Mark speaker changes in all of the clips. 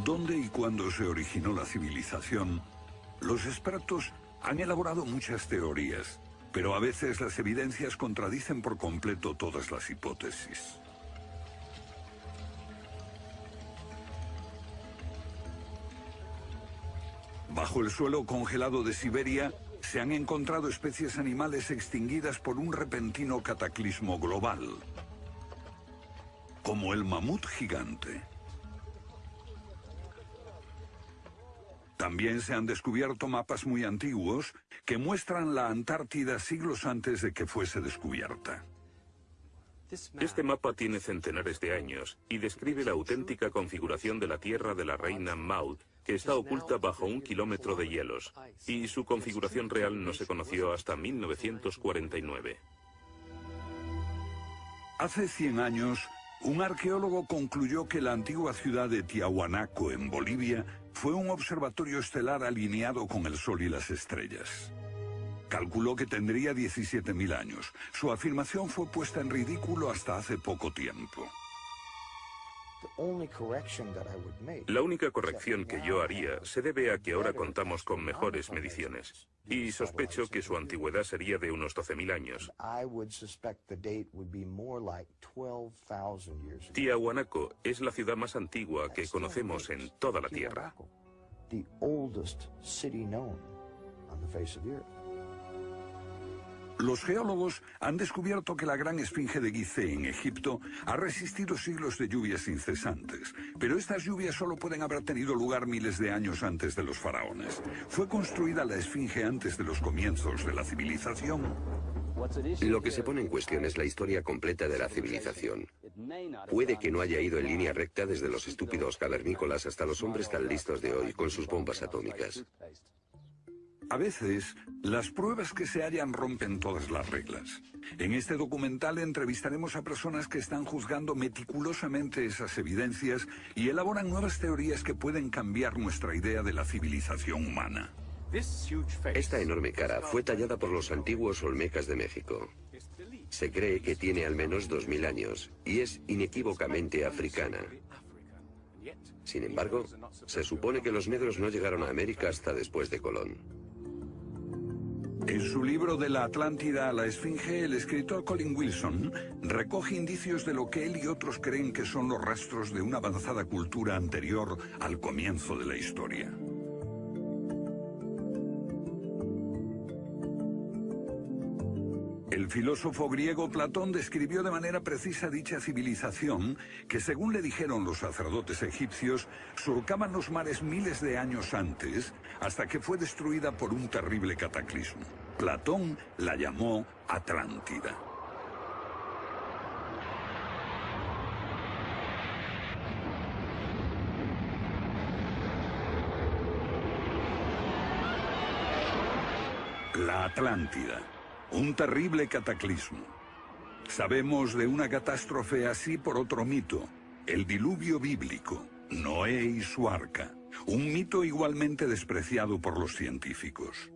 Speaker 1: ¿Dónde y cuándo se originó la civilización? Los expertos han elaborado muchas teorías, pero a veces las evidencias contradicen por completo todas las hipótesis. Bajo el suelo congelado de Siberia se han encontrado especies animales extinguidas por un repentino cataclismo global, como el mamut gigante. También se han descubierto mapas muy antiguos que muestran la Antártida siglos antes de que fuese descubierta.
Speaker 2: Este mapa tiene centenares de años y describe la auténtica configuración de la Tierra de la reina Maud, que está oculta bajo 1 kilómetro de hielos, y su configuración real no se conoció hasta 1949.
Speaker 1: Hace 100 años, un arqueólogo concluyó que la antigua ciudad de Tiahuanaco, en Bolivia, fue un observatorio estelar alineado con el Sol y las estrellas. Calculó que tendría 17.000 años. Su afirmación fue puesta en ridículo hasta hace poco tiempo.
Speaker 2: La única corrección que yo haría se debe a que ahora contamos con mejores mediciones, y sospecho que su antigüedad sería de unos 12.000 años. Tiahuanaco es la ciudad más antigua que conocemos en toda la Tierra.
Speaker 1: Los geólogos han descubierto que la gran esfinge de Gizeh en Egipto ha resistido siglos de lluvias incesantes, pero estas lluvias solo pueden haber tenido lugar miles de años antes de los faraones. ¿Fue construida la esfinge antes de los comienzos de la civilización?
Speaker 3: Lo que se pone en cuestión es la historia completa de la civilización. Puede que no haya ido en línea recta desde los estúpidos cavernícolas hasta los hombres tan listos de hoy con sus bombas atómicas.
Speaker 1: A veces, las pruebas que se hallan rompen todas las reglas. En este documental entrevistaremos a personas que están juzgando meticulosamente esas evidencias y elaboran nuevas teorías que pueden cambiar nuestra idea de la civilización humana.
Speaker 3: Esta enorme cara fue tallada por los antiguos olmecas de México. Se cree que tiene al menos 2.000 años y es inequívocamente africana. Sin embargo, se supone que los negros no llegaron a América hasta después de Colón.
Speaker 1: En su libro De la Atlántida a la Esfinge, el escritor Colin Wilson recoge indicios de lo que él y otros creen que son los rastros de una avanzada cultura anterior al comienzo de la historia. El filósofo griego Platón describió de manera precisa dicha civilización que, según le dijeron los sacerdotes egipcios, surcaban los mares miles de años antes, hasta que fue destruida por un terrible cataclismo. Platón la llamó Atlántida. La Atlántida. Un terrible cataclismo. Sabemos de una catástrofe así por otro mito, el diluvio bíblico, Noé y su arca, un mito igualmente despreciado por los científicos.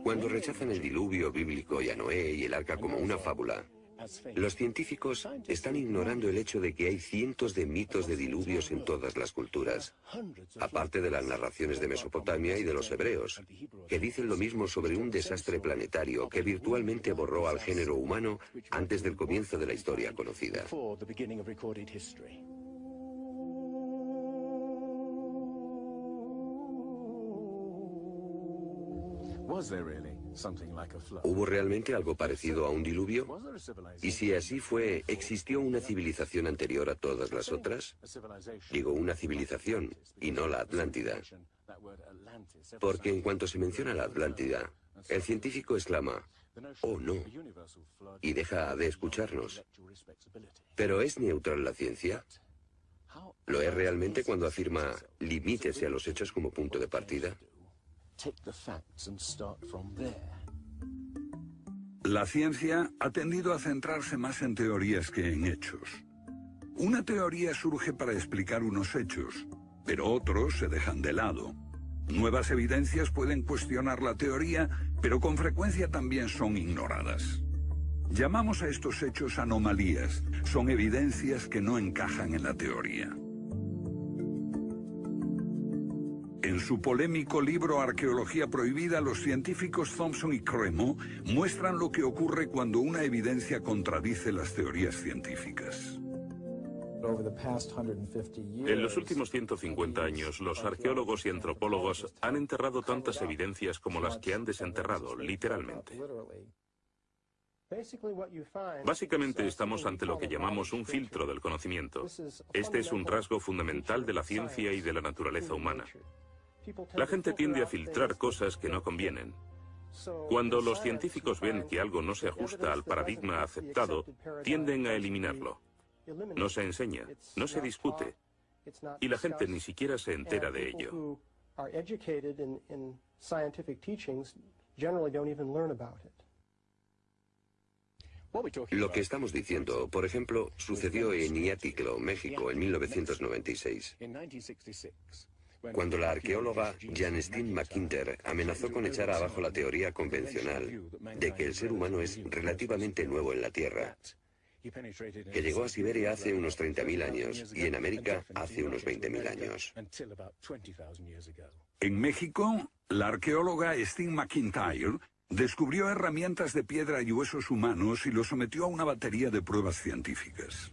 Speaker 3: Cuando rechazan el diluvio bíblico y a Noé y el arca como una fábula, los científicos están ignorando el hecho de que hay cientos de mitos de diluvios en todas las culturas, aparte de las narraciones de Mesopotamia y de los hebreos, que dicen lo mismo sobre un desastre planetario que virtualmente borró al género humano antes del comienzo de la historia conocida. ¿Hubo realmente algo parecido a un diluvio? Y si así fue, ¿existió una civilización anterior a todas las otras? Digo una civilización, y no la Atlántida. Porque en cuanto se menciona la Atlántida, el científico exclama, «Oh, no», y deja de escucharnos. ¿Pero es neutral la ciencia? ¿Lo es realmente cuando afirma «limítese a los hechos como punto de partida»?
Speaker 1: La ciencia ha tendido a centrarse más en teorías que en hechos. Una teoría surge para explicar unos hechos, pero otros se dejan de lado. Nuevas evidencias pueden cuestionar la teoría, pero con frecuencia también son ignoradas. Llamamos a estos hechos anomalías. Son evidencias que no encajan en la teoría. En su polémico libro Arqueología Prohibida, los científicos Thompson y Cremo muestran lo que ocurre cuando una evidencia contradice las teorías científicas.
Speaker 2: En los últimos 150 años, los arqueólogos y antropólogos han enterrado tantas evidencias como las que han desenterrado, literalmente. Básicamente estamos ante lo que llamamos un filtro del conocimiento. Este es un rasgo fundamental de la ciencia y de la naturaleza humana. La gente tiende a filtrar cosas que no convienen. Cuando los científicos ven que algo no se ajusta al paradigma aceptado, tienden a eliminarlo. No se enseña, no se discute, y la gente ni siquiera se entera de ello.
Speaker 3: Lo que estamos diciendo, por ejemplo, sucedió en Iaticlo, México, en 1996. Cuando la arqueóloga Janestine McIntyre amenazó con echar abajo la teoría convencional de que el ser humano es relativamente nuevo en la Tierra, que llegó a Siberia hace unos 30.000 años y en América hace unos 20.000 años.
Speaker 1: En México, la arqueóloga Stine McIntyre descubrió herramientas de piedra y huesos humanos y los sometió a una batería de pruebas científicas.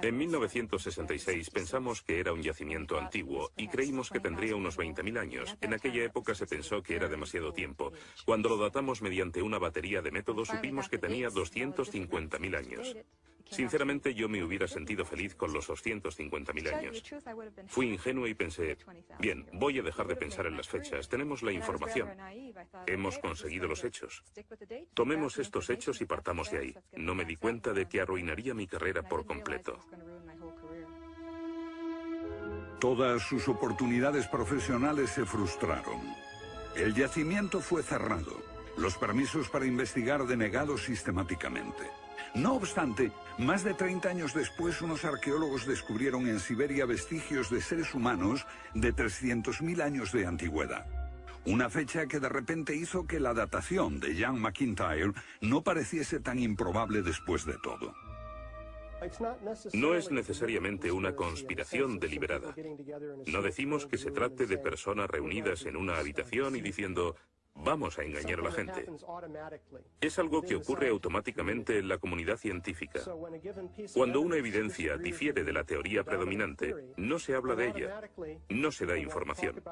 Speaker 2: En 1966 pensamos que era un yacimiento antiguo y creímos que tendría unos 20.000 años. En aquella época se pensó que era demasiado tiempo. Cuando lo datamos mediante una batería de método supimos que tenía 250.000 años. Sinceramente yo me hubiera sentido feliz con los 250.000 años. Fui ingenuo y pensé, bien, voy a dejar de pensar en las fechas. Tenemos la información. Hemos conseguido los hechos. Tomemos estos hechos y partamos de ahí. No me di cuenta de que arruinaría mi carrera por completo.
Speaker 1: Todas sus oportunidades profesionales se frustraron. El yacimiento fue cerrado. Los permisos para investigar denegados sistemáticamente. No obstante, más de 30 años después, unos arqueólogos descubrieron en Siberia vestigios de seres humanos de 300.000 años de antigüedad. Una fecha que de repente hizo que la datación de Jan McIntyre no pareciese tan improbable después de todo.
Speaker 2: No es necesariamente una conspiración deliberada. No decimos que se trate de personas reunidas en una habitación y diciendo, vamos a engañar a la gente. Es algo que ocurre automáticamente en la comunidad científica. Cuando una evidencia difiere de la teoría predominante, no se habla de ella, no se da información.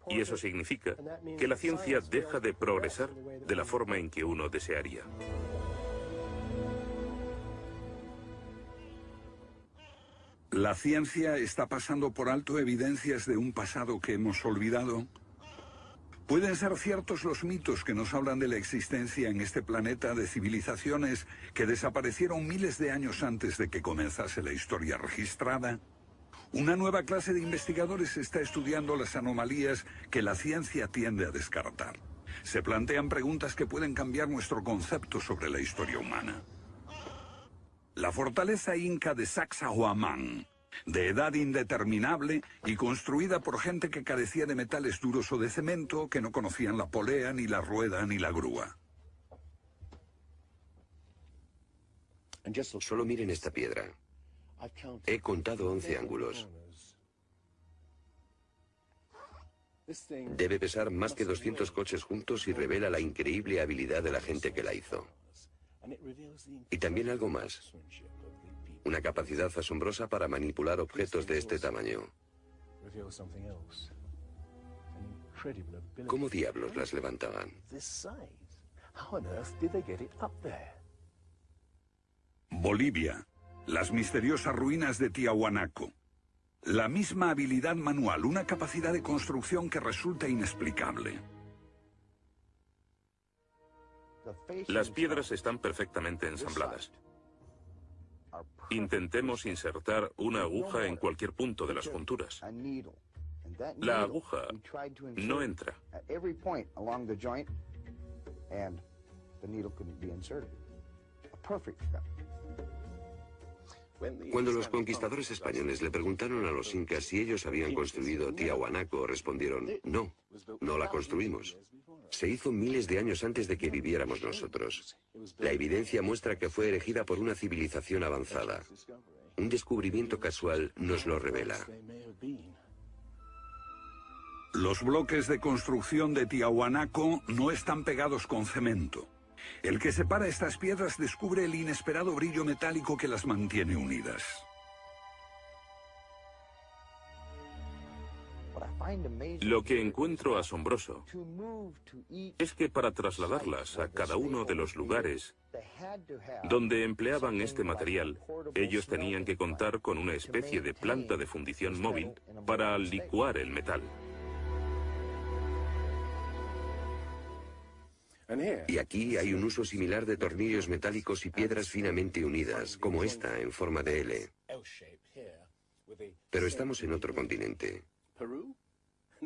Speaker 2: Y eso significa que la ciencia deja de progresar de la forma en que uno desearía.
Speaker 1: ¿La ciencia está pasando por alto evidencias de un pasado que hemos olvidado? ¿Pueden ser ciertos los mitos que nos hablan de la existencia en este planeta de civilizaciones que desaparecieron miles de años antes de que comenzase la historia registrada? Una nueva clase de investigadores está estudiando las anomalías que la ciencia tiende a descartar. Se plantean preguntas que pueden cambiar nuestro concepto sobre la historia humana. La fortaleza inca de Sacsayhuamán, de edad indeterminable y construida por gente que carecía de metales duros o de cemento, que no conocían la polea, ni la rueda, ni la grúa.
Speaker 3: Solo miren esta piedra. He contado 11 ángulos. Debe pesar más que 200 coches juntos y revela la increíble habilidad de la gente que la hizo. Y también algo más. Una capacidad asombrosa para manipular objetos de este tamaño. ¿Cómo diablos las levantaban?
Speaker 1: Bolivia. Las misteriosas ruinas de Tiahuanaco. La misma habilidad manual, una capacidad de construcción que resulta inexplicable.
Speaker 2: Las piedras están perfectamente ensambladas. Intentemos insertar una aguja en cualquier punto de las junturas. La aguja no entra.
Speaker 3: Cuando los conquistadores españoles le preguntaron a los incas si ellos habían construido Tiahuanaco, respondieron, no, no la construimos. Se hizo miles de años antes de que viviéramos nosotros. La evidencia muestra que fue erigida por una civilización avanzada. Un descubrimiento casual nos lo revela.
Speaker 1: Los bloques de construcción de Tiahuanaco no están pegados con cemento. El que separa estas piedras descubre el inesperado brillo metálico que las mantiene unidas.
Speaker 2: Lo que encuentro asombroso es que para trasladarlas a cada uno de los lugares donde empleaban este material, ellos tenían que contar con una especie de planta de fundición móvil para licuar el metal.
Speaker 3: Y aquí hay un uso similar de tornillos metálicos y piedras finamente unidas, como esta en forma de L. Pero estamos en otro continente.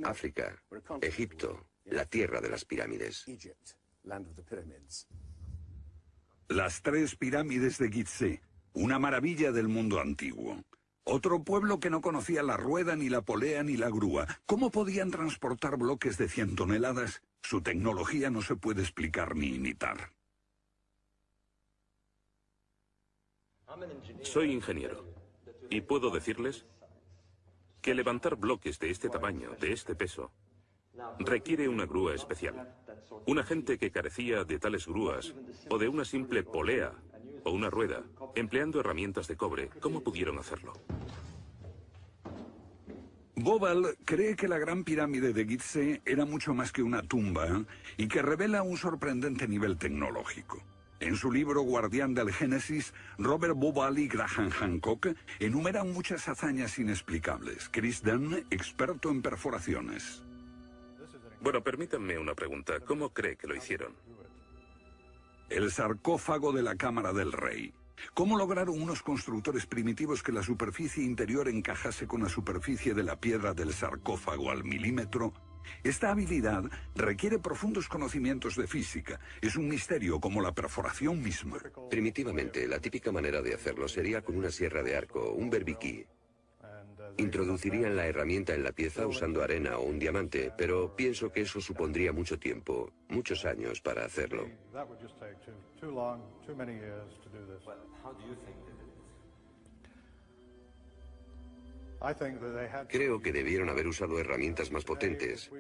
Speaker 3: África, Egipto, la tierra de las pirámides.
Speaker 1: Las 3 pirámides de Gizeh, una maravilla del mundo antiguo. Otro pueblo que no conocía la rueda, ni la polea, ni la grúa. ¿Cómo podían transportar bloques de 100 toneladas? Su tecnología no se puede explicar ni imitar.
Speaker 2: Soy ingeniero y puedo decirles que levantar bloques de este tamaño, de este peso, requiere una grúa especial. Una gente que carecía de tales grúas o de una simple polea o una rueda, empleando herramientas de cobre, ¿cómo pudieron hacerlo?
Speaker 1: Bobal cree que la Gran Pirámide de Gizeh era mucho más que una tumba y que revela un sorprendente nivel tecnológico. En su libro Guardián del Génesis, Robert Bobal y Graham Hancock enumeran muchas hazañas inexplicables. Chris Dunn, experto en perforaciones.
Speaker 2: Bueno, permítanme una pregunta. ¿Cómo cree que lo hicieron?
Speaker 1: El sarcófago de la Cámara del Rey. ¿Cómo lograron unos constructores primitivos que la superficie interior encajase con la superficie de la piedra del sarcófago al milímetro? Esta habilidad requiere profundos conocimientos de física. Es un misterio como la perforación misma.
Speaker 3: Primitivamente, la típica manera de hacerlo sería con una sierra de arco, un berbiquí. Introducirían la herramienta en la pieza usando arena o un diamante, pero pienso que eso supondría mucho tiempo, muchos años para hacerlo. Creo que debieron haber usado herramientas más potentes.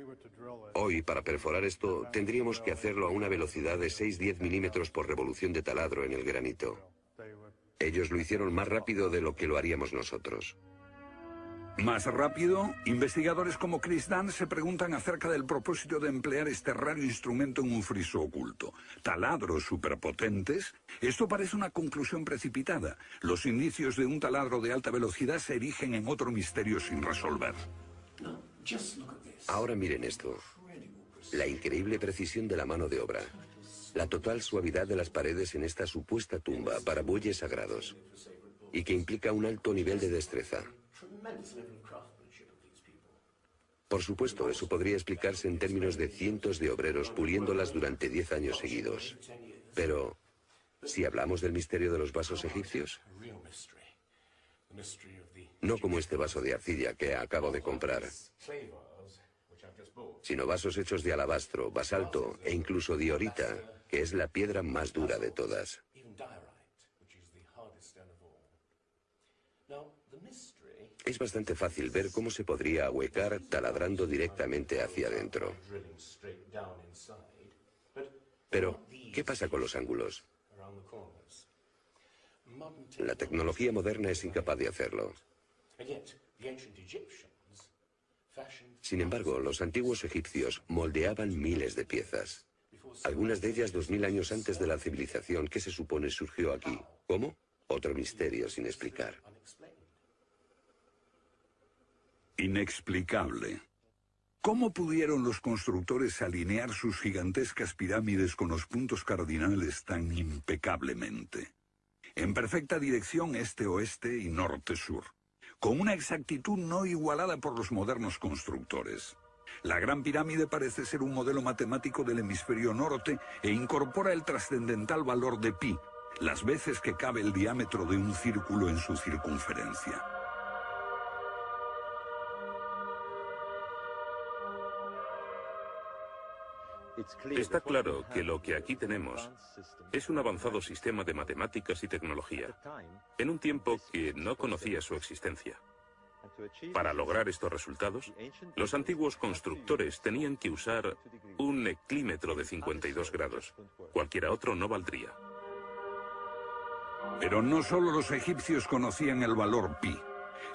Speaker 3: Hoy, para perforar esto, tendríamos que hacerlo a una velocidad de 6-10 milímetros por revolución de taladro en el granito. Ellos lo hicieron más rápido de lo que lo haríamos nosotros.
Speaker 1: Más rápido, investigadores como Chris Dunn se preguntan acerca del propósito de emplear este raro instrumento en un friso oculto. Taladros superpotentes. Esto parece una conclusión precipitada. Los indicios de un taladro de alta velocidad se erigen en otro misterio sin resolver.
Speaker 3: Ahora miren esto. La increíble precisión de la mano de obra. La total suavidad de las paredes en esta supuesta tumba para bueyes sagrados. Y que implica un alto nivel de destreza. Por supuesto, eso podría explicarse en términos de cientos de obreros puliéndolas durante 10 años seguidos. Pero, si hablamos del misterio de los vasos egipcios, no como este vaso de arcilla que acabo de comprar, sino vasos hechos de alabastro, basalto e incluso diorita, que es la piedra más dura de todas. Es bastante fácil ver cómo se podría ahuecar taladrando directamente hacia adentro. Pero, ¿qué pasa con los ángulos? La tecnología moderna es incapaz de hacerlo. Sin embargo, los antiguos egipcios moldeaban miles de piezas. Algunas de ellas 2000 años antes de la civilización que se supone surgió aquí. ¿Cómo? Otro misterio sin explicar.
Speaker 1: Inexplicable. ¿Cómo pudieron los constructores alinear sus gigantescas pirámides con los puntos cardinales tan impecablemente? En perfecta dirección este-oeste y norte-sur, con una exactitud no igualada por los modernos constructores. La Gran Pirámide parece ser un modelo matemático del hemisferio norte e incorpora el trascendental valor de pi, las veces que cabe el diámetro de un círculo en su circunferencia.
Speaker 2: Está claro que lo que aquí tenemos es un avanzado sistema de matemáticas y tecnología, en un tiempo que no conocía su existencia. Para lograr estos resultados, los antiguos constructores tenían que usar un eclímetro de 52 grados. Cualquiera otro no valdría.
Speaker 1: Pero no solo los egipcios conocían el valor pi.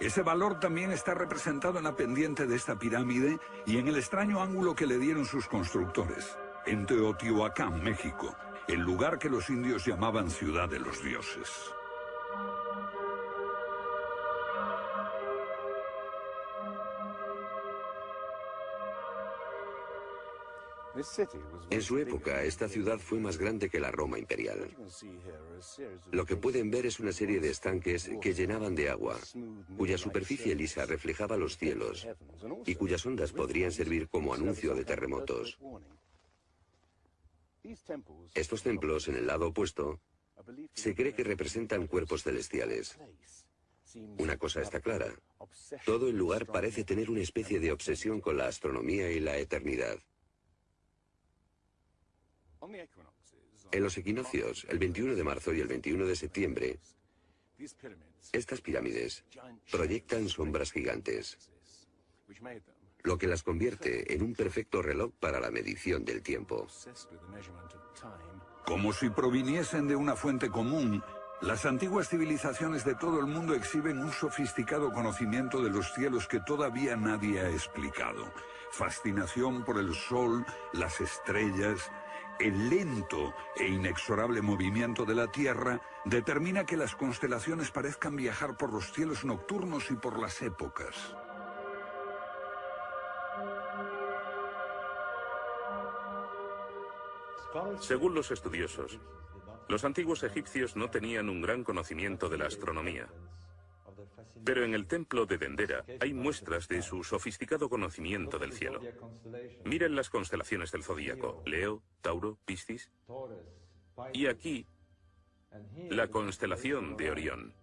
Speaker 1: Ese valor también está representado en la pendiente de esta pirámide y en el extraño ángulo que le dieron sus constructores, en Teotihuacán, México, el lugar que los indios llamaban Ciudad de los Dioses.
Speaker 3: En su época, esta ciudad fue más grande que la Roma imperial. Lo que pueden ver es una serie de estanques que llenaban de agua, cuya superficie lisa reflejaba los cielos y cuyas ondas podrían servir como anuncio de terremotos. Estos templos, en el lado opuesto, se cree que representan cuerpos celestiales. Una cosa está clara: todo el lugar parece tener una especie de obsesión con la astronomía y la eternidad. En los equinoccios, el 21 de marzo y el 21 de septiembre, estas pirámides proyectan sombras gigantes, lo que las convierte en un perfecto reloj para la medición del tiempo.
Speaker 1: Como si proviniesen de una fuente común, las antiguas civilizaciones de todo el mundo exhiben un sofisticado conocimiento de los cielos que todavía nadie ha explicado. Fascinación por el sol, las estrellas. El lento e inexorable movimiento de la Tierra determina que las constelaciones parezcan viajar por los cielos nocturnos y por las épocas.
Speaker 2: Según los estudiosos, los antiguos egipcios no tenían un gran conocimiento de la astronomía. Pero en el templo de Dendera hay muestras de su sofisticado conocimiento del cielo. Miren las constelaciones del zodíaco: Leo, Tauro, Piscis. Y aquí, la constelación de Orión.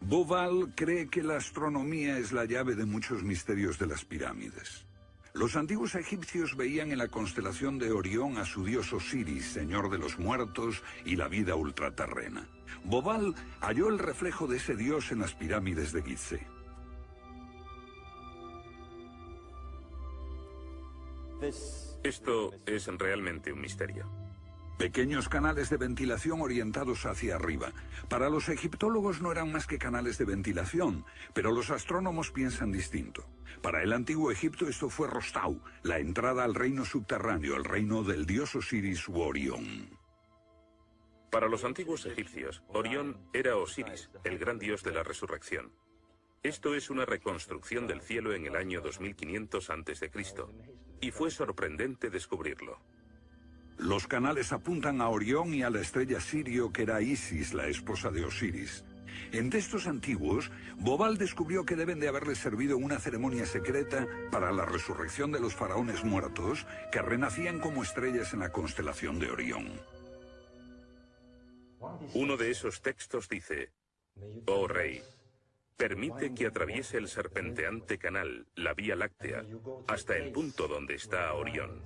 Speaker 1: Bauval cree que la astronomía es la llave de muchos misterios de las pirámides. Los antiguos egipcios veían en la constelación de Orión a su dios Osiris, señor de los muertos y la vida ultraterrena. Bauval halló el reflejo de ese dios en las pirámides de Gizeh.
Speaker 2: Esto es realmente un misterio.
Speaker 1: Pequeños canales de ventilación orientados hacia arriba. Para los egiptólogos no eran más que canales de ventilación, pero los astrónomos piensan distinto. Para el antiguo Egipto esto fue Rostau, la entrada al reino subterráneo, el reino del dios Osiris u Orión.
Speaker 2: Para los antiguos egipcios, Orión era Osiris, el gran dios de la resurrección. Esto es una reconstrucción del cielo en el año 2500 a.C., y fue sorprendente descubrirlo.
Speaker 1: Los canales apuntan a Orión y a la estrella Sirio, que era Isis, la esposa de Osiris. En textos antiguos, Bauval descubrió que deben de haberles servido una ceremonia secreta para la resurrección de los faraones muertos, que renacían como estrellas en la constelación de Orión.
Speaker 2: Uno de esos textos dice: «Oh rey, permite que atraviese el serpenteante canal, la Vía Láctea, hasta el punto donde está Orión».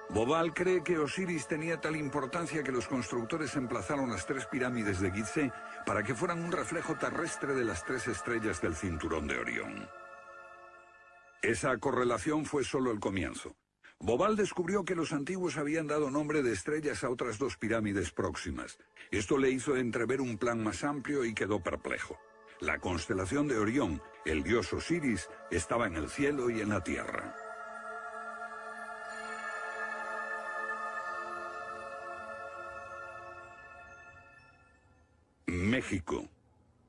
Speaker 1: Bauval cree que Osiris tenía tal importancia que los constructores emplazaron las tres pirámides de Gizeh para que fueran un reflejo terrestre de las tres estrellas del cinturón de Orión. Esa correlación fue solo el comienzo. Bauval descubrió que los antiguos habían dado nombre de estrellas a otras dos pirámides próximas. Esto le hizo entrever un plan más amplio y quedó perplejo. La constelación de Orión, el dios Osiris, estaba en el cielo y en la tierra. México,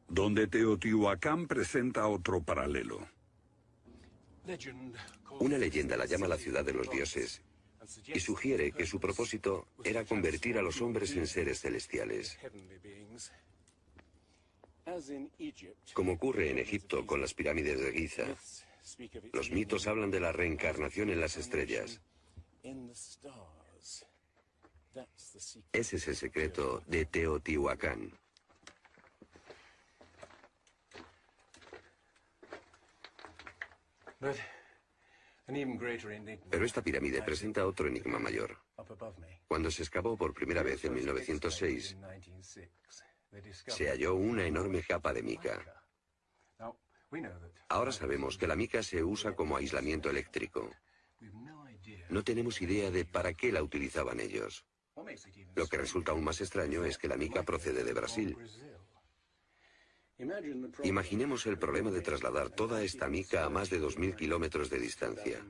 Speaker 1: donde Teotihuacán presenta otro paralelo.
Speaker 3: Una leyenda la llama la ciudad de los dioses y sugiere que su propósito era convertir a los hombres en seres celestiales. Como ocurre en Egipto con las pirámides de Giza, los mitos hablan de la reencarnación en las estrellas. Ese es el secreto de Teotihuacán. Pero esta pirámide presenta otro enigma mayor. Cuando se excavó por primera vez en 1906, se halló una enorme capa de mica. Ahora sabemos que la mica se usa como aislamiento eléctrico. No tenemos idea de para qué la utilizaban ellos. Lo que resulta aún más extraño es que la mica procede de Brasil. Imaginemos el problema de trasladar toda esta mica a más de 2000 kilómetros de distancia.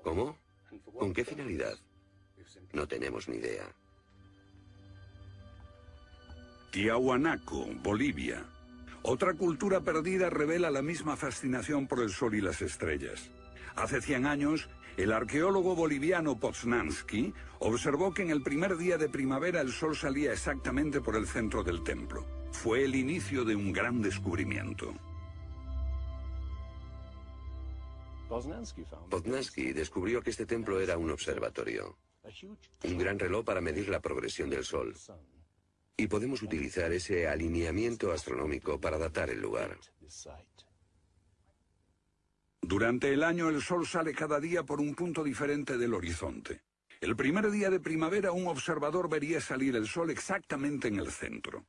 Speaker 3: ¿Cómo? ¿Con qué finalidad? No tenemos ni idea.
Speaker 1: Tiahuanaco, Bolivia. Otra cultura perdida revela la misma fascinación por el sol y las estrellas. Hace 100 años, el arqueólogo boliviano Poznański observó que en el primer día de primavera el sol salía exactamente por el centro del templo. Fue el inicio de un gran descubrimiento.
Speaker 3: Poznański descubrió que este templo era un observatorio, un gran reloj para medir la progresión del sol. Y podemos utilizar ese alineamiento astronómico para datar el lugar.
Speaker 1: Durante el año el sol sale cada día por un punto diferente del horizonte. El primer día de primavera un observador vería salir el sol exactamente en el centro.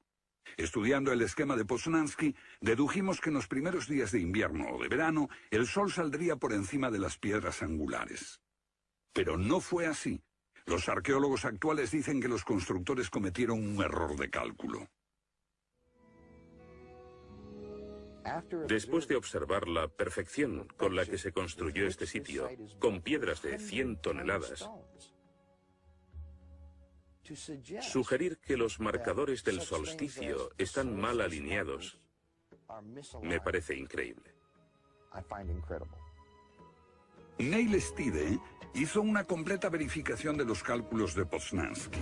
Speaker 1: Estudiando el esquema de Poznański, dedujimos que en los primeros días de invierno o de verano el sol saldría por encima de las piedras angulares. Pero no fue así. Los arqueólogos actuales dicen que los constructores cometieron un error de cálculo.
Speaker 2: Después de observar la perfección con la que se construyó este sitio, con piedras de 100 toneladas, sugerir que los marcadores del solsticio están mal alineados me parece increíble.
Speaker 1: Neil Stide hizo una completa verificación de los cálculos de Poznański.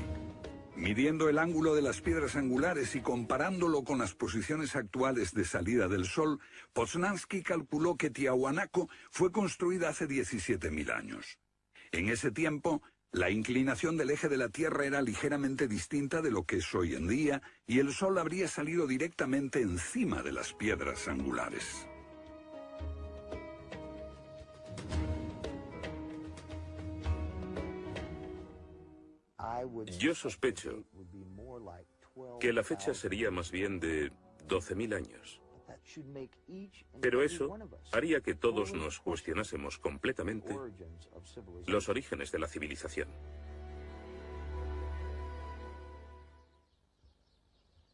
Speaker 1: Midiendo el ángulo de las piedras angulares y comparándolo con las posiciones actuales de salida del sol, Poznański calculó que Tiahuanaco fue construida hace 17.000 años. En ese tiempo, la inclinación del eje de la Tierra era ligeramente distinta de lo que es hoy en día, y el sol habría salido directamente encima de las piedras angulares.
Speaker 2: Yo sospecho que la fecha sería más bien de 12.000 años. Pero eso haría que todos nos cuestionásemos completamente los orígenes de la civilización.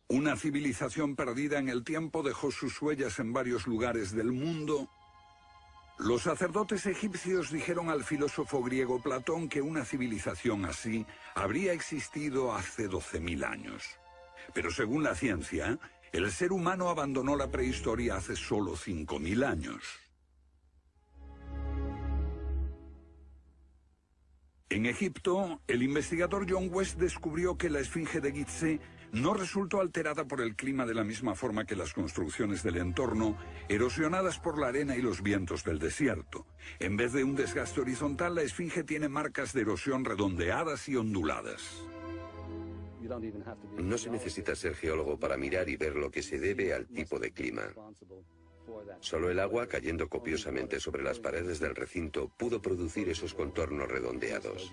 Speaker 1: Una civilización perdida en el tiempo dejó sus huellas en varios lugares del mundo. Los sacerdotes egipcios dijeron al filósofo griego Platón que una civilización así habría existido hace 12.000 años. Pero según la ciencia, el ser humano abandonó la prehistoria hace solo 5.000 años. En Egipto, el investigador John West descubrió que la esfinge de Gizeh no resultó alterada por el clima de la misma forma que las construcciones del entorno, erosionadas por la arena y los vientos del desierto. En vez de un desgaste horizontal, la esfinge tiene marcas de erosión redondeadas y onduladas.
Speaker 3: No se necesita ser geólogo para mirar y ver lo que se debe al tipo de clima. Solo el agua cayendo copiosamente sobre las paredes del recinto pudo producir esos contornos redondeados.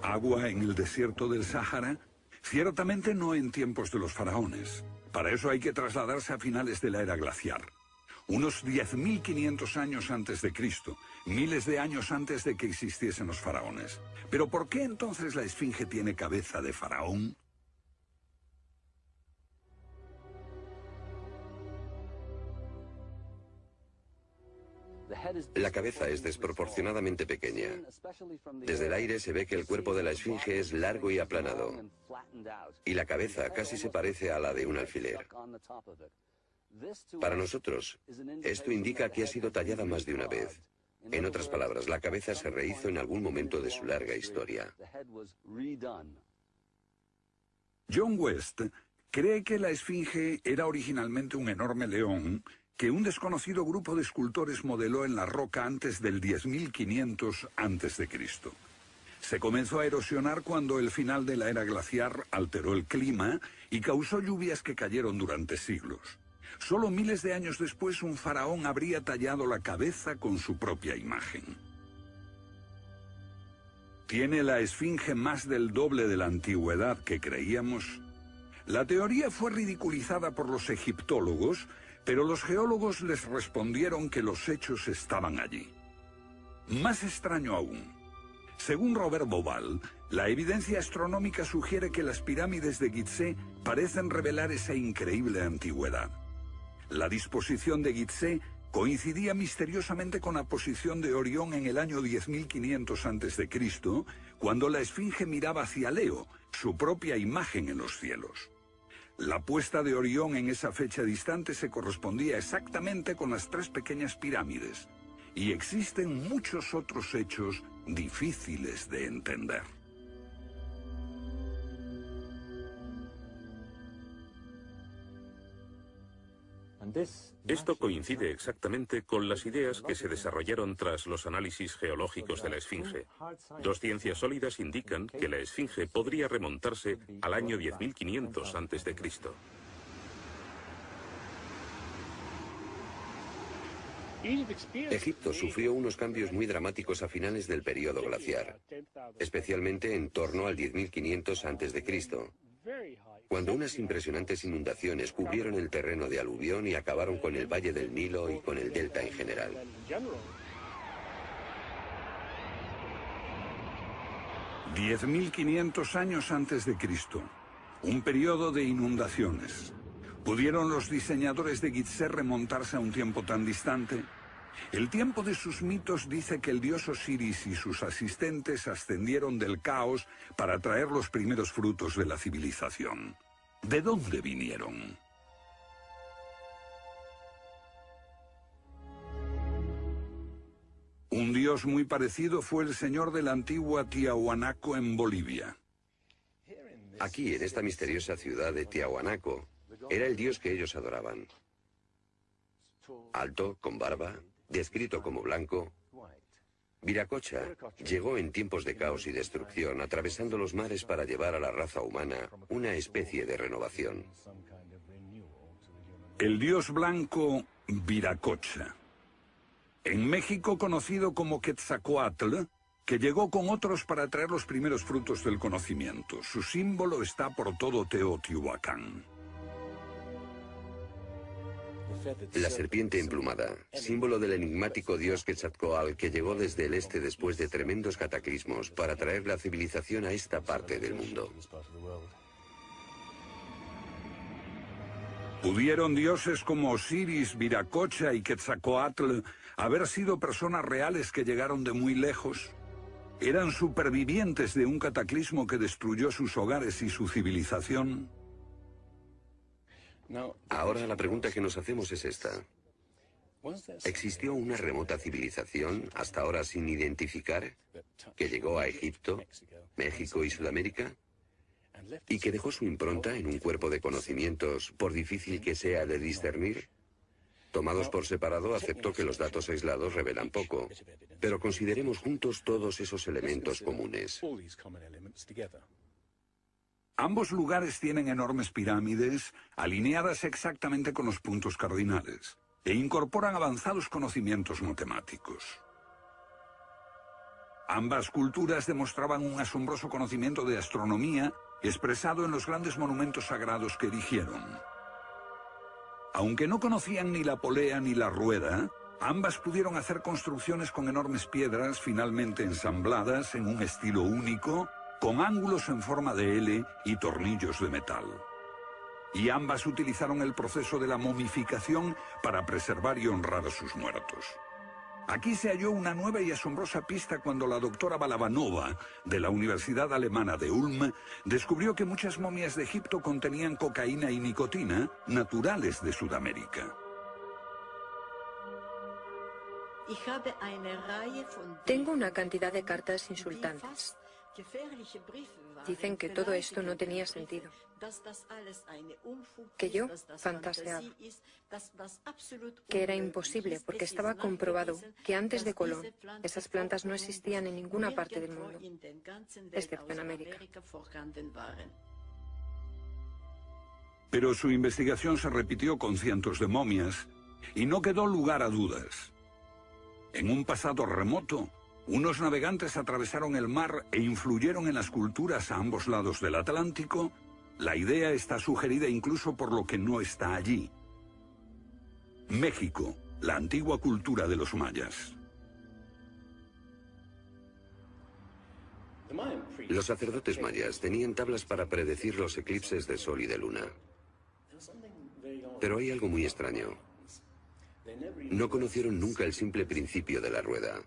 Speaker 1: ¿Agua en el desierto del Sáhara? Ciertamente no en tiempos de los faraones. Para eso hay que trasladarse a finales de la era glaciar. Unos 10.500 años antes de Cristo, miles de años antes de que existiesen los faraones. ¿Pero por qué entonces la esfinge tiene cabeza de faraón?
Speaker 3: La cabeza es desproporcionadamente pequeña. Desde el aire se ve que el cuerpo de la esfinge es largo y aplanado, y la cabeza casi se parece a la de un alfiler. Para nosotros, esto indica que ha sido tallada más de una vez. En otras palabras, la cabeza se rehizo en algún momento de su larga historia.
Speaker 1: John West cree que la esfinge era originalmente un enorme león que un desconocido grupo de escultores modeló en la roca antes del 10.500 a.C. Se comenzó a erosionar cuando el final de la era glaciar alteró el clima y causó lluvias que cayeron durante siglos. Solo miles de años después un faraón habría tallado la cabeza con su propia imagen. ¿Tiene la esfinge más del doble de la antigüedad que creíamos? La teoría fue ridiculizada por los egiptólogos, pero los geólogos les respondieron que los hechos estaban allí. Más extraño aún, según Robert Bauval, la evidencia astronómica sugiere que las pirámides de Gizeh parecen revelar esa increíble antigüedad. La disposición de Gizeh coincidía misteriosamente con la posición de Orión en el año 10.500 a.C., cuando la esfinge miraba hacia Leo, su propia imagen en los cielos. La puesta de Orión en esa fecha distante se correspondía exactamente con las tres pequeñas pirámides, y existen muchos otros hechos difíciles de entender.
Speaker 2: Esto coincide exactamente con las ideas que se desarrollaron tras los análisis geológicos de la esfinge. Dos ciencias sólidas indican que la esfinge podría remontarse al año 10.500 a.C.
Speaker 3: Egipto sufrió unos cambios muy dramáticos a finales del período glaciar, especialmente en torno al 10.500 a.C., cuando unas impresionantes inundaciones cubrieron el terreno de aluvión y acabaron con el valle del Nilo y con el delta en general.
Speaker 1: «10.500 años antes de Cristo, un periodo de inundaciones. ¿Pudieron los diseñadores de Gizeh remontarse a un tiempo tan distante? El tiempo de sus mitos dice que el dios Osiris y sus asistentes ascendieron del caos para traer los primeros frutos de la civilización. ¿De dónde vinieron? Un dios muy parecido fue el señor de la antigua Tiahuanaco en Bolivia.
Speaker 3: Aquí, en esta misteriosa ciudad de Tiahuanaco, era el dios que ellos adoraban. Alto, con barba, descrito como blanco, Viracocha llegó en tiempos de caos y destrucción, atravesando los mares para llevar a la raza humana una especie de renovación.
Speaker 1: El dios blanco Viracocha. En México conocido como Quetzalcóatl, que llegó con otros para traer los primeros frutos del conocimiento. Su símbolo está por todo Teotihuacán.
Speaker 3: La serpiente emplumada, símbolo del enigmático dios Quetzalcóatl que llegó desde el este después de tremendos cataclismos para traer la civilización a esta parte del mundo.
Speaker 1: ¿Pudieron dioses como Osiris, Viracocha y Quetzalcóatl haber sido personas reales que llegaron de muy lejos? ¿Eran supervivientes de un cataclismo que destruyó sus hogares y su civilización?
Speaker 3: Ahora la pregunta que nos hacemos es esta. ¿Existió una remota civilización, hasta ahora sin identificar, que llegó a Egipto, México y Sudamérica? ¿Y que dejó su impronta en un cuerpo de conocimientos, por difícil que sea de discernir? Tomados por separado, acepto que los datos aislados revelan poco, pero consideremos juntos todos esos elementos comunes.
Speaker 1: Ambos lugares tienen enormes pirámides, alineadas exactamente con los puntos cardinales, e incorporan avanzados conocimientos matemáticos. Ambas culturas demostraban un asombroso conocimiento de astronomía, expresado en los grandes monumentos sagrados que erigieron. Aunque no conocían ni la polea ni la rueda, ambas pudieron hacer construcciones con enormes piedras finalmente ensambladas en un estilo único, con ángulos en forma de L y tornillos de metal. Y ambas utilizaron el proceso de la momificación para preservar y honrar a sus muertos. Aquí se halló una nueva y asombrosa pista cuando la doctora Balabanova, de la Universidad Alemana de Ulm, descubrió que muchas momias de Egipto contenían cocaína y nicotina, naturales de Sudamérica.
Speaker 4: Tengo una cantidad de cartas insultantes. Dicen que todo esto no tenía sentido, que yo fantaseaba, que era imposible porque estaba comprobado que antes de Colón esas plantas no existían en ninguna parte del mundo, excepto en América.
Speaker 1: Pero su investigación se repitió con cientos de momias y no quedó lugar a dudas. En un pasado remoto, unos navegantes atravesaron el mar e influyeron en las culturas a ambos lados del Atlántico. La idea está sugerida incluso por lo que no está allí. México, la antigua cultura de los mayas.
Speaker 3: Los sacerdotes mayas tenían tablas para predecir los eclipses de sol y de luna. Pero hay algo muy extraño. No conocieron nunca el simple principio de la rueda.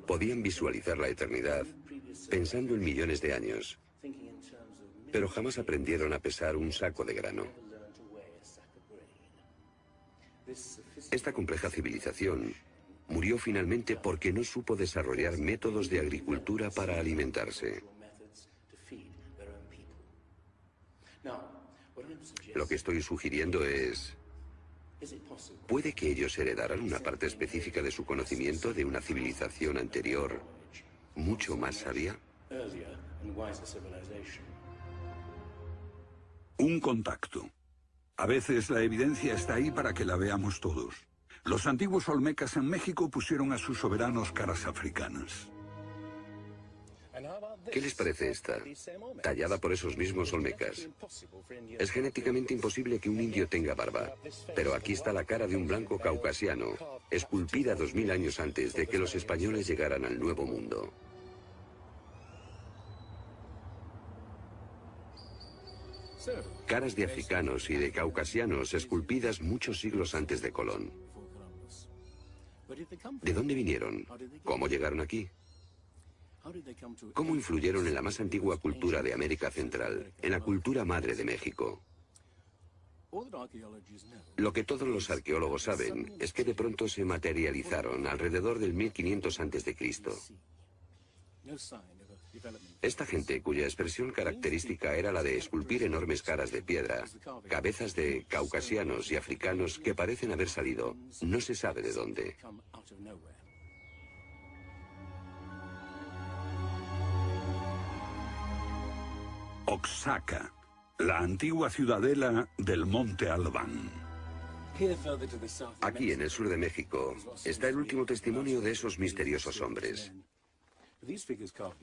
Speaker 3: Podían visualizar la eternidad pensando en millones de años, pero jamás aprendieron a pesar un saco de grano. Esta compleja civilización murió finalmente porque no supo desarrollar métodos de agricultura para alimentarse. Lo que estoy sugiriendo es... ¿puede que ellos heredaran una parte específica de su conocimiento de una civilización anterior, mucho más sabia?
Speaker 1: Un contacto. A veces la evidencia está ahí para que la veamos todos. Los antiguos olmecas en México pusieron a sus soberanos caras africanas.
Speaker 3: ¿Qué les parece esta? Tallada por esos mismos olmecas. Es genéticamente imposible que un indio tenga barba, pero aquí está la cara de un blanco caucasiano, esculpida 2000 años antes de que los españoles llegaran al Nuevo Mundo. Caras de africanos y de caucasianos esculpidas muchos siglos antes de Colón. ¿De dónde vinieron? ¿Cómo llegaron aquí? ¿Cómo influyeron en la más antigua cultura de América Central, en la cultura madre de México? Lo que todos los arqueólogos saben es que de pronto se materializaron alrededor del 1500 a.C. Esta gente, cuya expresión característica era la de esculpir enormes caras de piedra, cabezas de caucasianos y africanos que parecen haber salido, no se sabe de dónde.
Speaker 1: Oaxaca, la antigua ciudadela del Monte Albán.
Speaker 3: Aquí, en el sur de México, está el último testimonio de esos misteriosos hombres.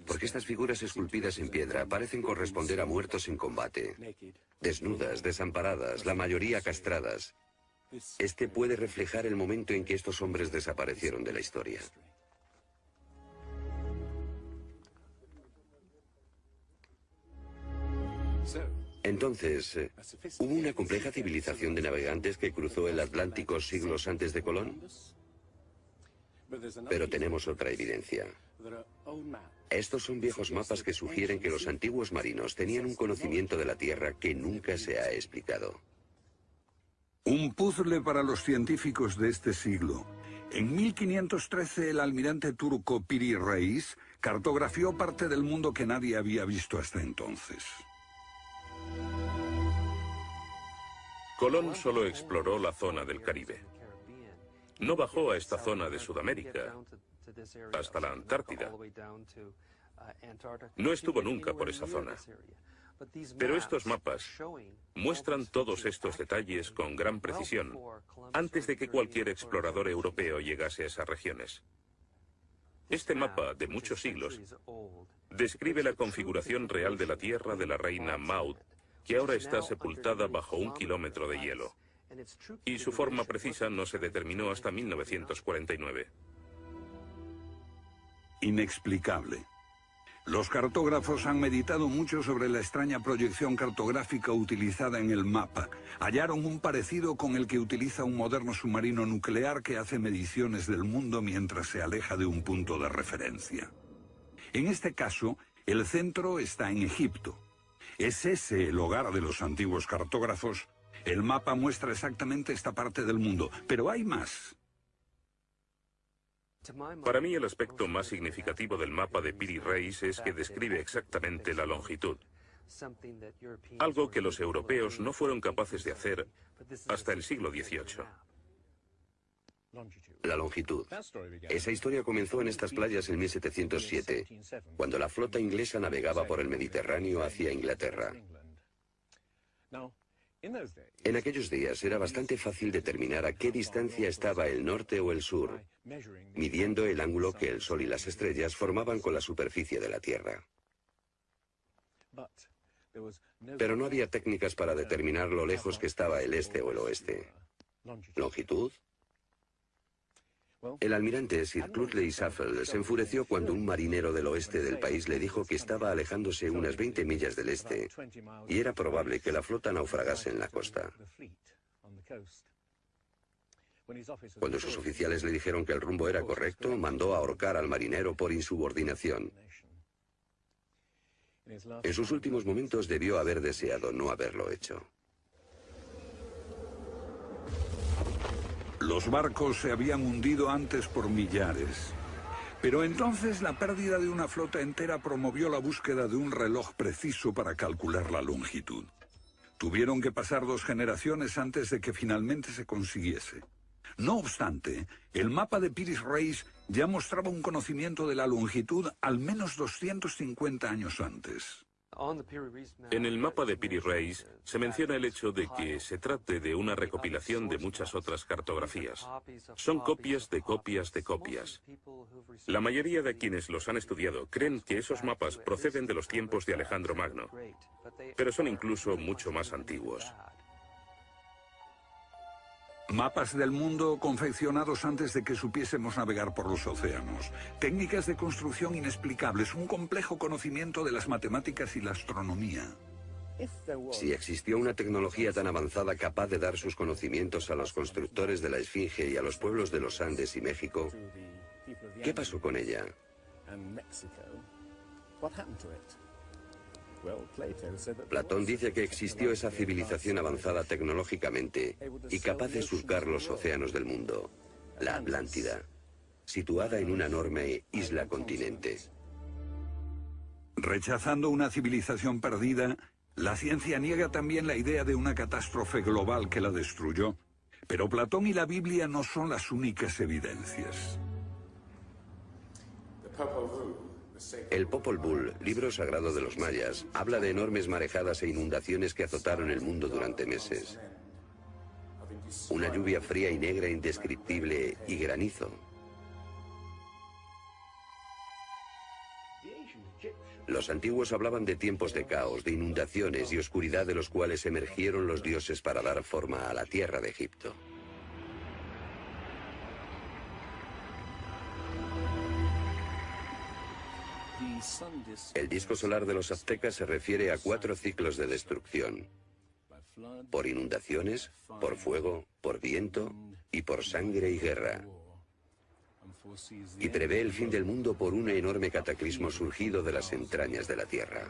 Speaker 3: Porque estas figuras esculpidas en piedra parecen corresponder a muertos en combate, desnudas, desamparadas, la mayoría castradas. Este puede reflejar el momento en que estos hombres desaparecieron de la historia. Entonces, ¿hubo una compleja civilización de navegantes que cruzó el Atlántico siglos antes de Colón? Pero tenemos otra evidencia. Estos son viejos mapas que sugieren que los antiguos marinos tenían un conocimiento de la Tierra que nunca se ha explicado.
Speaker 1: Un puzzle para los científicos de este siglo. En 1513 el almirante turco Piri Reis cartografió parte del mundo que nadie había visto hasta entonces.
Speaker 2: Colón solo exploró la zona del Caribe. No bajó a esta zona de Sudamérica, hasta la Antártida. No estuvo nunca por esa zona. Pero estos mapas muestran todos estos detalles con gran precisión, antes de que cualquier explorador europeo llegase a esas regiones. Este mapa, de muchos siglos, describe la configuración real de la tierra de la reina Maud, que ahora está sepultada bajo 1 kilómetro de hielo. Y su forma precisa no se determinó hasta 1949.
Speaker 1: Inexplicable. Los cartógrafos han meditado mucho sobre la extraña proyección cartográfica utilizada en el mapa. Hallaron un parecido con el que utiliza un moderno submarino nuclear que hace mediciones del mundo mientras se aleja de un punto de referencia. En este caso, el centro está en Egipto. ¿Es ese el hogar de los antiguos cartógrafos? El mapa muestra exactamente esta parte del mundo, pero hay más.
Speaker 2: Para mí el aspecto más significativo del mapa de Piri Reis es que describe exactamente la longitud. Algo que los europeos no fueron capaces de hacer hasta el siglo XVIII.
Speaker 3: La longitud. Esa historia comenzó en estas playas en 1707, cuando la flota inglesa navegaba por el Mediterráneo hacia Inglaterra. En aquellos días era bastante fácil determinar a qué distancia estaba el norte o el sur, midiendo el ángulo que el Sol y las estrellas formaban con la superficie de la Tierra. Pero no había técnicas para determinar lo lejos que estaba el este o el oeste. ¿Longitud? El almirante Sir Clutley Safell se enfureció cuando un marinero del oeste del país le dijo que estaba alejándose unas 20 millas del este y era probable que la flota naufragase en la costa. Cuando sus oficiales le dijeron que el rumbo era correcto, mandó ahorcar al marinero por insubordinación. En sus últimos momentos debió haber deseado no haberlo hecho.
Speaker 1: Los barcos se habían hundido antes por millares. Pero entonces la pérdida de una flota entera promovió la búsqueda de un reloj preciso para calcular la longitud. Tuvieron que pasar 2 generaciones antes de que finalmente se consiguiese. No obstante, el mapa de Piri-Reis ya mostraba un conocimiento de la longitud al menos 250 años antes.
Speaker 2: En el mapa de Piri-Reis se menciona el hecho de que se trate de una recopilación de muchas otras cartografías. Son copias de copias de copias. La mayoría de quienes los han estudiado creen que esos mapas proceden de los tiempos de Alejandro Magno, pero son incluso mucho más antiguos.
Speaker 1: Mapas del mundo confeccionados antes de que supiésemos navegar por los océanos. Técnicas de construcción inexplicables, un complejo conocimiento de las matemáticas y la astronomía.
Speaker 3: Si existió una tecnología tan avanzada capaz de dar sus conocimientos a los constructores de la Esfinge y a los pueblos de los Andes y México, ¿qué pasó con ella? Platón dice que existió esa civilización avanzada tecnológicamente y capaz de surcar los océanos del mundo, la Atlántida, situada en una enorme isla-continente.
Speaker 1: Rechazando una civilización perdida, la ciencia niega también la idea de una catástrofe global que la destruyó. Pero Platón y la Biblia no son las únicas evidencias.
Speaker 3: El Popol Vuh, libro sagrado de los mayas, habla de enormes marejadas e inundaciones que azotaron el mundo durante meses. Una lluvia fría y negra indescriptible y granizo. Los antiguos hablaban de tiempos de caos, de inundaciones y oscuridad de los cuales emergieron los dioses para dar forma a la tierra de Egipto. El disco solar de los aztecas se refiere a 4 ciclos de destrucción: por inundaciones, por fuego, por viento y por sangre y guerra. Y prevé el fin del mundo por un enorme cataclismo surgido de las entrañas de la tierra.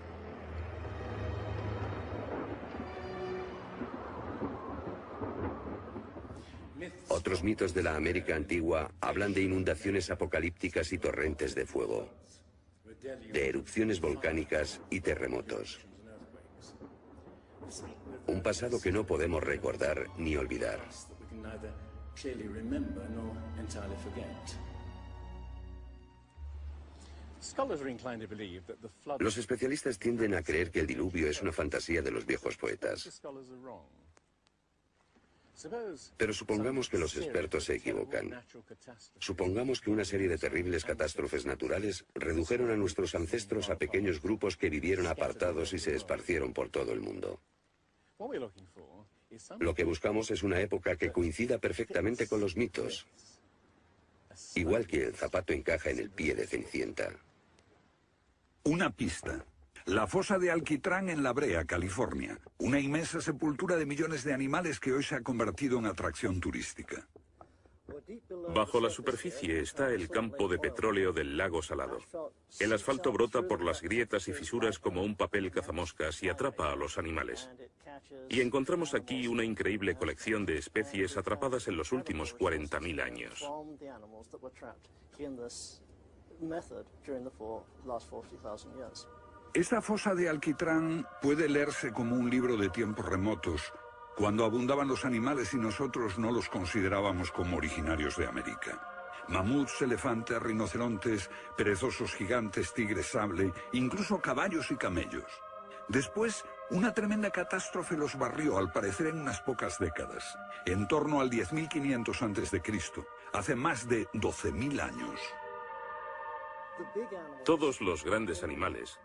Speaker 3: Otros mitos de la América antigua hablan de inundaciones apocalípticas y torrentes de fuego, de erupciones volcánicas y terremotos. Un pasado que no podemos recordar ni olvidar. Los especialistas tienden a creer que el diluvio es una fantasía de los viejos poetas. Pero supongamos que los expertos se equivocan. Supongamos que una serie de terribles catástrofes naturales redujeron a nuestros ancestros a pequeños grupos que vivieron apartados y se esparcieron por todo el mundo. Lo que buscamos es una época que coincida perfectamente con los mitos, igual que el zapato encaja en el pie de Cenicienta.
Speaker 1: Una pista. La fosa de Alquitrán en La Brea, California. Una inmensa sepultura de millones de animales que hoy se ha convertido en atracción turística.
Speaker 2: Bajo la superficie está el campo de petróleo del lago Salado. El asfalto brota por las grietas y fisuras como un papel cazamoscas y atrapa a los animales. Y encontramos aquí una increíble colección de especies atrapadas en los últimos 40.000 años.
Speaker 1: Esta fosa de Alquitrán puede leerse como un libro de tiempos remotos, cuando abundaban los animales y nosotros no los considerábamos como originarios de América. Mamuts, elefantes, rinocerontes, perezosos gigantes, tigres sable, incluso caballos y camellos. Después, una tremenda catástrofe los barrió, al parecer en unas pocas décadas, en torno al 10.500 a.C., hace más de 12.000 años.
Speaker 2: Todos los grandes animales,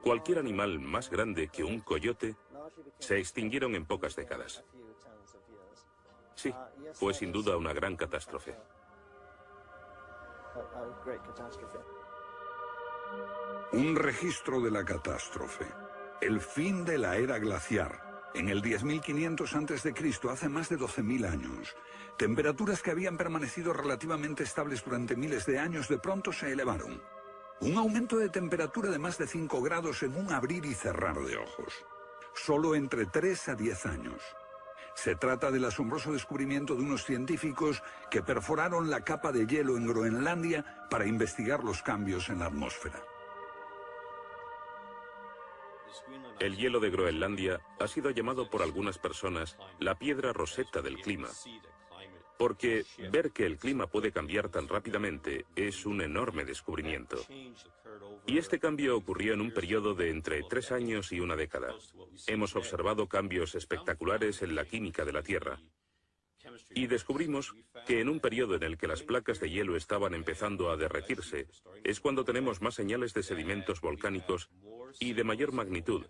Speaker 2: cualquier animal más grande que un coyote, se extinguieron en pocas décadas. Sí, fue sin duda una gran catástrofe.
Speaker 1: Un registro de la catástrofe. El fin de la era glaciar. En el 10.500 a.C., hace más de 12.000 años. Temperaturas que habían permanecido relativamente estables durante miles de años de pronto se elevaron. Un aumento de temperatura de más de 5 grados en un abrir y cerrar de ojos. Solo entre 3 a 10 años. Se trata del asombroso descubrimiento de unos científicos que perforaron la capa de hielo en Groenlandia para investigar los cambios en la atmósfera.
Speaker 2: El hielo de Groenlandia ha sido llamado por algunas personas la piedra roseta del clima, porque ver que el clima puede cambiar tan rápidamente es un enorme descubrimiento. Y este cambio ocurrió en un periodo de entre 3 años y una década. Hemos observado cambios espectaculares en la química de la Tierra. Y descubrimos que en un periodo en el que las placas de hielo estaban empezando a derretirse, es cuando tenemos más señales de sedimentos volcánicos y de mayor magnitud,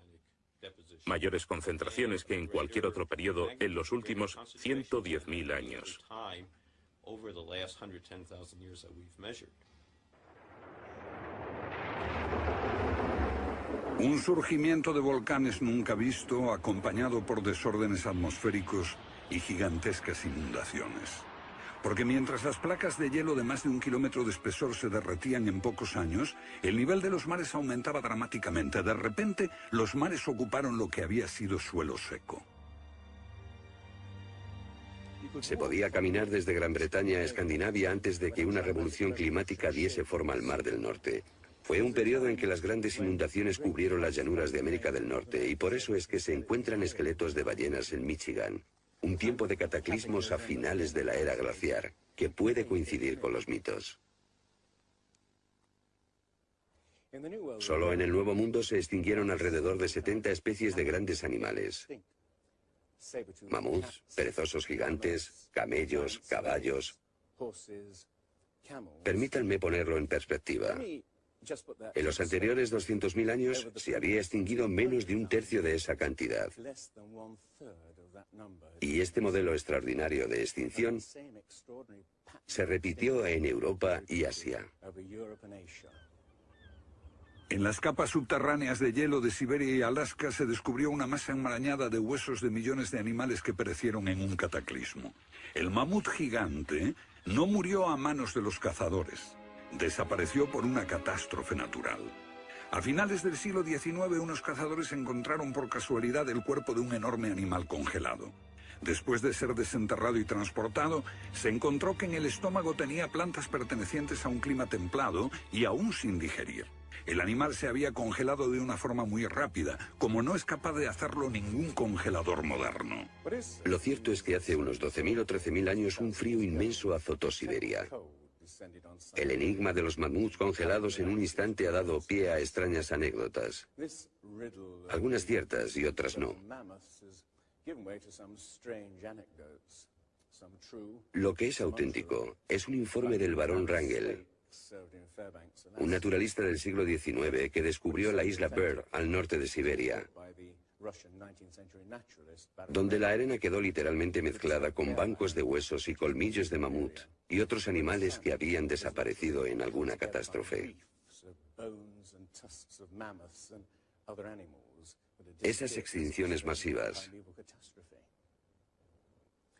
Speaker 2: mayores concentraciones que en cualquier otro periodo en los últimos 110.000 años.
Speaker 1: Un surgimiento de volcanes nunca visto, acompañado por desórdenes atmosféricos y gigantescas inundaciones. Porque mientras las placas de hielo de más de 1 kilómetro de espesor se derretían en pocos años, el nivel de los mares aumentaba dramáticamente. De repente, los mares ocuparon lo que había sido suelo seco.
Speaker 3: Se podía caminar desde Gran Bretaña a Escandinavia antes de que una revolución climática diese forma al Mar del Norte. Fue un periodo en que las grandes inundaciones cubrieron las llanuras de América del Norte, y por eso es que se encuentran esqueletos de ballenas en Michigan. Un tiempo de cataclismos a finales de la era glaciar, que puede coincidir con los mitos. Solo en el Nuevo Mundo se extinguieron alrededor de 70 especies de grandes animales. Mamuts, perezosos gigantes, camellos, caballos. Permítanme ponerlo en perspectiva. En los anteriores 200.000 años se había extinguido menos de 1/3 de esa cantidad. Y este modelo extraordinario de extinción se repitió en Europa y Asia.
Speaker 1: En las capas subterráneas de hielo de Siberia y Alaska se descubrió una masa enmarañada de huesos de millones de animales que perecieron en un cataclismo. El mamut gigante no murió a manos de los cazadores. Desapareció por una catástrofe natural. A finales del siglo XIX, unos cazadores encontraron por casualidad el cuerpo de un enorme animal congelado. Después de ser desenterrado y transportado, se encontró que en el estómago tenía plantas pertenecientes a un clima templado y aún sin digerir. El animal se había congelado de una forma muy rápida, como no es capaz de hacerlo ningún congelador moderno.
Speaker 3: Lo cierto es que hace unos 12.000 o 13.000 años un frío inmenso azotó Siberia. El enigma de los mamuts congelados en un instante ha dado pie a extrañas anécdotas. Algunas ciertas y otras no. Lo que es auténtico es un informe del barón Wrangel, un naturalista del siglo XIX que descubrió la isla Byrd al norte de Siberia, donde la arena quedó literalmente mezclada con bancos de huesos y colmillos de mamut y otros animales que habían desaparecido en alguna catástrofe. Esas extinciones masivas,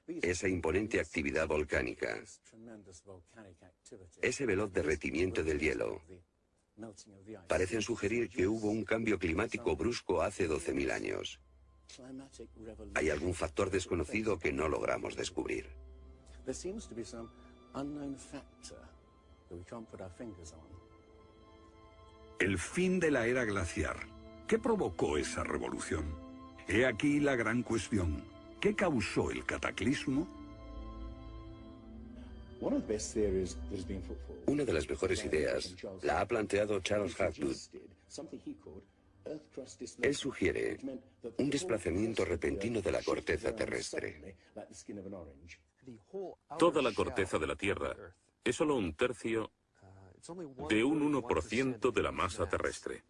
Speaker 3: esa imponente actividad volcánica, ese veloz derretimiento del hielo, parecen sugerir que hubo un cambio climático brusco hace 12.000 años. Hay algún factor desconocido que no logramos descubrir.
Speaker 1: El fin de la era glaciar. ¿Qué provocó esa revolución? He aquí la gran cuestión. ¿Qué causó el cataclismo?
Speaker 3: Una de las mejores ideas la ha planteado Charles Hapgood, Él sugiere un desplazamiento repentino de la corteza terrestre.
Speaker 2: Toda la corteza de la Tierra es solo un tercio de un 1% de la masa terrestre.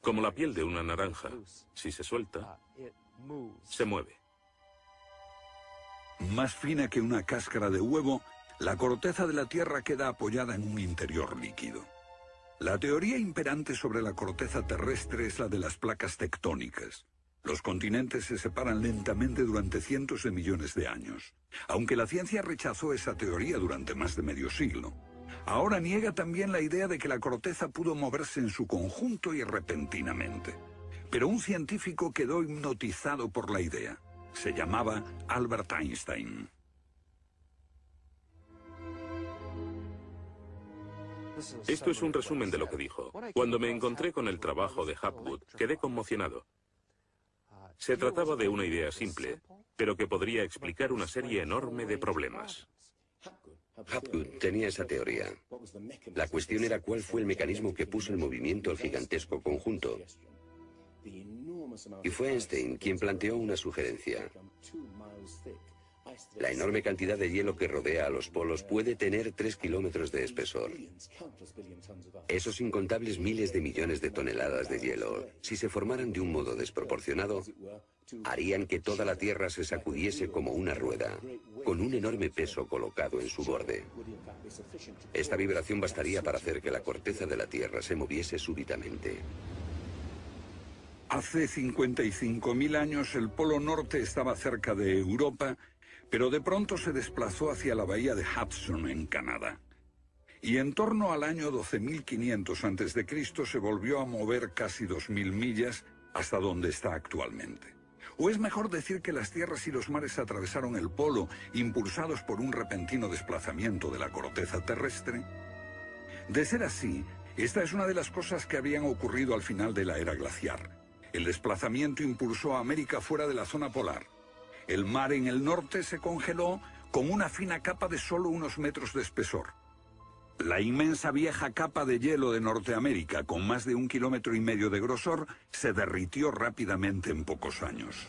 Speaker 2: Como la piel de una naranja, si se suelta, se mueve.
Speaker 1: Más fina que una cáscara de huevo, la corteza de la Tierra queda apoyada en un interior líquido. La teoría imperante sobre la corteza terrestre es la de las placas tectónicas. Los continentes se separan lentamente durante cientos de millones de años. Aunque la ciencia rechazó esa teoría durante más de medio siglo, ahora niega también la idea de que la corteza pudo moverse en su conjunto y repentinamente. Pero un científico quedó hipnotizado por la idea. Se llamaba Albert Einstein.
Speaker 2: Esto es un resumen de lo que dijo. Cuando me encontré con el trabajo de Hapgood, quedé conmocionado. Se trataba de una idea simple, pero que podría explicar una serie enorme de problemas.
Speaker 3: Hapgood tenía esa teoría. La cuestión era cuál fue el mecanismo que puso en movimiento el gigantesco conjunto. Y fue Einstein quien planteó una sugerencia. La enorme cantidad de hielo que rodea a los polos puede tener 3 kilómetros de espesor. Esos incontables miles de millones de toneladas de hielo, si se formaran de un modo desproporcionado, harían que toda la Tierra se sacudiese como una rueda, con un enorme peso colocado en su borde. Esta vibración bastaría para hacer que la corteza de la Tierra se moviese súbitamente.
Speaker 1: Hace 55.000 años el Polo Norte estaba cerca de Europa, pero de pronto se desplazó hacia la bahía de Hudson, en Canadá. Y en torno al año 12.500 a.C. se volvió a mover casi 2.000 millas hasta donde está actualmente. O es mejor decir que las tierras y los mares atravesaron el polo, impulsados por un repentino desplazamiento de la corteza terrestre. De ser así, esta es una de las cosas que habían ocurrido al final de la era glaciar. El desplazamiento impulsó a América fuera de la zona polar. El mar en el norte se congeló con una fina capa de solo unos metros de espesor. La inmensa vieja capa de hielo de Norteamérica, con más de 1,5 kilómetros de grosor, se derritió rápidamente en pocos años.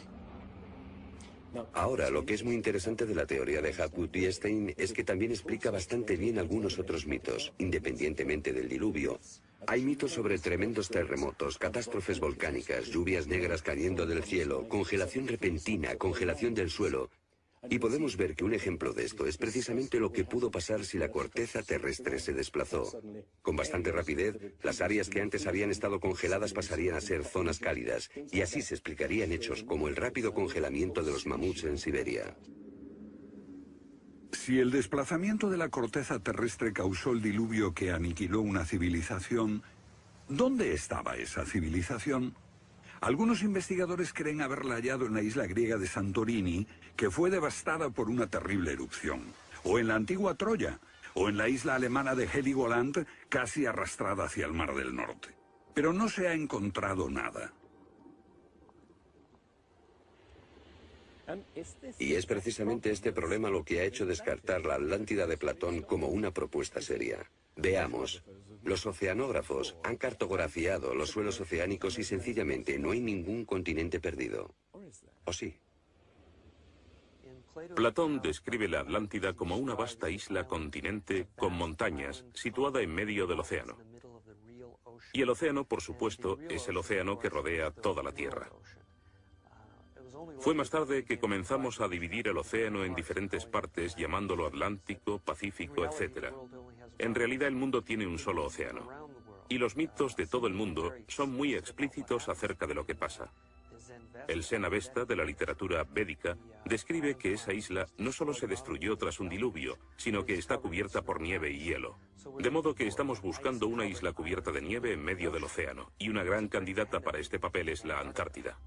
Speaker 3: Ahora, lo que es muy interesante de la teoría de Hapgood y Einstein es que también explica bastante bien algunos otros mitos, independientemente del diluvio. Hay mitos sobre tremendos terremotos, catástrofes volcánicas, lluvias negras cayendo del cielo, congelación repentina, congelación del suelo. Y podemos ver que un ejemplo de esto es precisamente lo que pudo pasar si la corteza terrestre se desplazó. Con bastante rapidez, las áreas que antes habían estado congeladas pasarían a ser zonas cálidas, y así se explicarían hechos como el rápido congelamiento de los mamuts en Siberia.
Speaker 1: Si el desplazamiento de la corteza terrestre causó el diluvio que aniquiló una civilización, ¿dónde estaba esa civilización? Algunos investigadores creen haberla hallado en la isla griega de Santorini, que fue devastada por una terrible erupción, o en la antigua Troya, o en la isla alemana de Heligoland, casi arrastrada hacia el Mar del Norte. Pero no se ha encontrado nada.
Speaker 3: Y es precisamente este problema lo que ha hecho descartar la Atlántida de Platón como una propuesta seria. Veamos. Los oceanógrafos han cartografiado los suelos oceánicos y sencillamente no hay ningún continente perdido. ¿O sí?
Speaker 2: Platón describe la Atlántida como una vasta isla-continente con montañas, situada en medio del océano. Y el océano, por supuesto, es el océano que rodea toda la Tierra. Fue más tarde que comenzamos a dividir el océano en diferentes partes, llamándolo Atlántico, Pacífico, etc. En realidad el mundo tiene un solo océano. Y los mitos de todo el mundo son muy explícitos acerca de lo que pasa. El Sena-Vesta, de la literatura védica, describe que esa isla no solo se destruyó tras un diluvio, sino que está cubierta por nieve y hielo. De modo que estamos buscando una isla cubierta de nieve en medio del océano, y una gran candidata para este papel es la Antártida.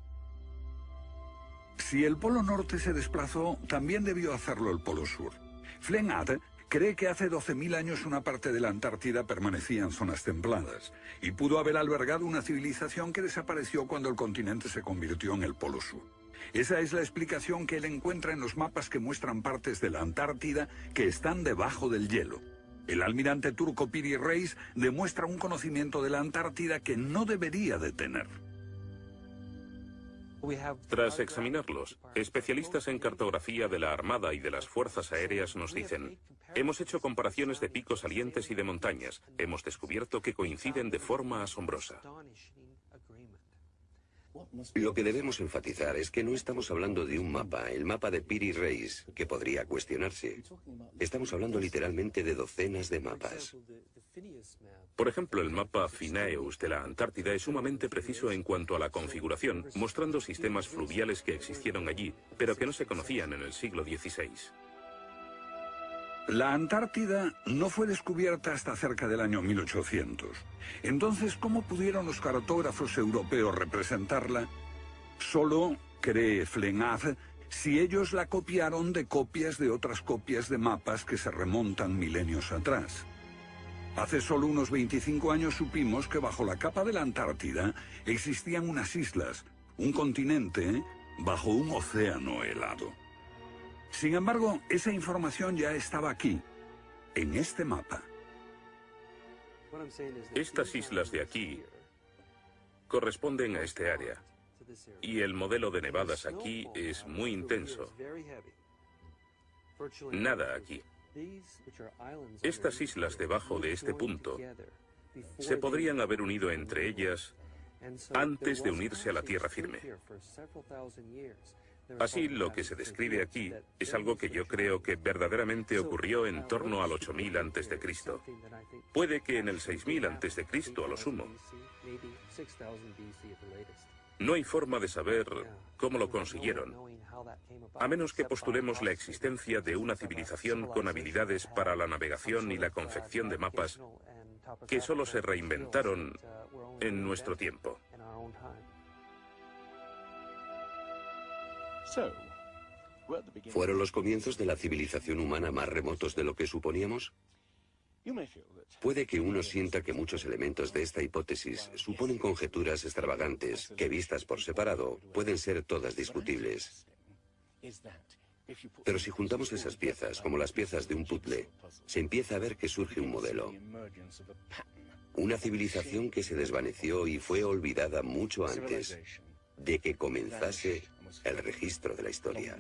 Speaker 1: Si el Polo Norte se desplazó, también debió hacerlo el Polo Sur. Flennat cree que hace 12.000 años una parte de la Antártida permanecía en zonas templadas y pudo haber albergado una civilización que desapareció cuando el continente se convirtió en el Polo Sur. Esa es la explicación que él encuentra en los mapas que muestran partes de la Antártida que están debajo del hielo. El almirante turco Piri Reis demuestra un conocimiento de la Antártida que no debería de tener.
Speaker 2: Tras examinarlos, especialistas en cartografía de la Armada y de las Fuerzas Aéreas nos dicen: hemos hecho comparaciones de picos salientes y de montañas. Hemos descubierto que coinciden de forma asombrosa.
Speaker 3: Lo que debemos enfatizar es que no estamos hablando de un mapa, el mapa de Piri Reis, que podría cuestionarse. Estamos hablando literalmente de docenas de mapas.
Speaker 2: Por ejemplo, el mapa Phineus de la Antártida es sumamente preciso en cuanto a la configuración, mostrando sistemas fluviales que existieron allí, pero que no se conocían en el siglo XVI.
Speaker 1: La Antártida no fue descubierta hasta cerca del año 1800. Entonces, ¿cómo pudieron los cartógrafos europeos representarla? Solo, cree Flenaz, si ellos la copiaron de copias de otras copias de mapas que se remontan milenios atrás. Hace solo unos 25 años supimos que bajo la capa de la Antártida existían unas islas, un continente bajo un océano helado. Sin embargo, esa información ya estaba aquí, en este mapa.
Speaker 2: Estas islas de aquí corresponden a este área, y el modelo de nevadas aquí es muy intenso. Nada aquí. Estas islas debajo de este punto se podrían haber unido entre ellas antes de unirse a la tierra firme. Así, lo que se describe aquí es algo que yo creo que verdaderamente ocurrió en torno al 8000 a.C. Puede que en el 6000 a.C. a lo sumo. No hay forma de saber cómo lo consiguieron, a menos que postulemos la existencia de una civilización con habilidades para la navegación y la confección de mapas que solo se reinventaron en nuestro tiempo.
Speaker 3: ¿Fueron los comienzos de la civilización humana más remotos de lo que suponíamos? Puede que uno sienta que muchos elementos de esta hipótesis suponen conjeturas extravagantes que, vistas por separado, pueden ser todas discutibles. Pero si juntamos esas piezas, como las piezas de un puzzle, se empieza a ver que surge un modelo. Una civilización que se desvaneció y fue olvidada mucho antes de que comenzase el registro de la historia.